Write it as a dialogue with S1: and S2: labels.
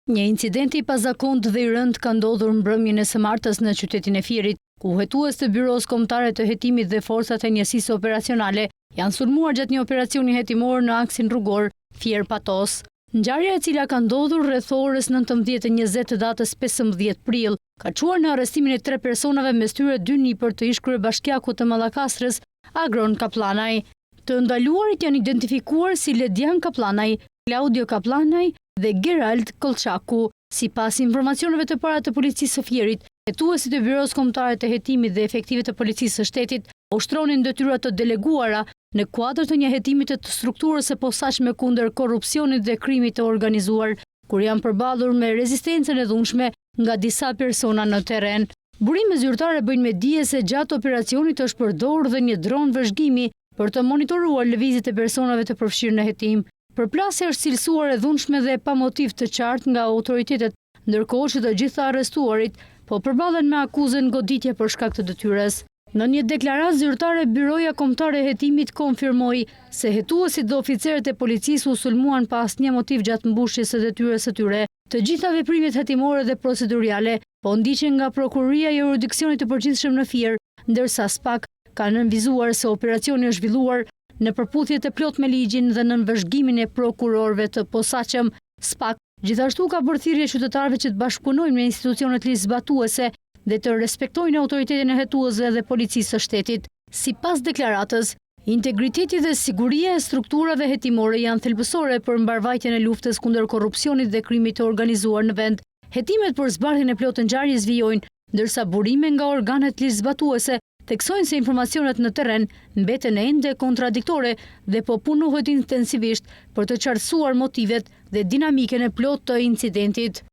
S1: Një incidenti i pazakontë dhe i rënd ka ndodhur mbrëmjen e së martës në qytetin e Fierit, ku hetues të Byros Kombëtare të Hetimit dhe forcat e njësisë operacionale janë sulmuar gjatë një operacioni hetimor në aksin rrugor Fier-Patos. Ngjarja e cila ka ndodhur rreth orës 19:20 të datës 15 prill, ka çuar në arrestimin e 3 personave, mes tyre 2 nipër të ish kryebashkiakut të Mallakastrës, Agron Kaplanaj. Të ndaluarit janë identifikuar si Ledian Kaplanaj, Claudio Kaplanaj dhe Gerald Kolçaku. Sipas informacioneve të para të policisë së Fierit, hetuesit e Byros Kombëtare të Hetimit dhe efektivet të policisë së shtetit ushtronin detyra të deleguara në kuadër të një hetimi të strukturës së posaçme kundër korrupsionit dhe krimit të organizuar, kur janë përballur me rezistencën e dhunshme nga disa persona në terren. Burime zyrtare bëjnë me dije se gjatë operacionit është përdorur dhe një dron vëzhgimi për të monitoruar lëvizjet e personave të përfshirë në hetim. Përplasja është cilësuar e dhunshme dhe pa motiv të qartë nga autoritetet, ndërkohë që të gjitha arrestuarit po përballen me akuzën goditje për shkak të detyrës. Në një deklaratë zyrtare, Byroja Kombëtare e Hetimit konfirmoi se hetuesit dhe oficerët e policisë u sulmuan pa asnjë motiv gjatë mbushjes së detyrës së tyre. Të gjitha veprimet hetimore dhe procedurale po ndiqen nga Prokuroria e Jurisdiksionit të Përgjithshëm në Fier, ndërsa SPAK ka nënvizuar se operacioni është zhvilluar në përputhje të plot me ligjin dhe në vëzhgimin e prokurorëve të posaçëm. SPAK gjithashtu ka bërë thirrje qytetarëve që të bashkëpunojnë me institucionet ligjzbatuese dhe të respektojnë autoritetin e hetuesve dhe policisë së shtetit. Sipas deklaratës, integriteti dhe siguria e strukturave hetimore janë thelbësore për mbarvajtjen e luftës kundër korrupsionit dhe krimit të organizuar në vend. Hetimet për zbardhjen e plotë të ngjarjes vijojnë, ndërsa burime nga organet ligjzbatuese theksojnë se informacionet në terren mbeten ende kontradiktore dhe po punohet intensivisht për të qartësuar motivet dhe dinamikën e plotë të incidentit.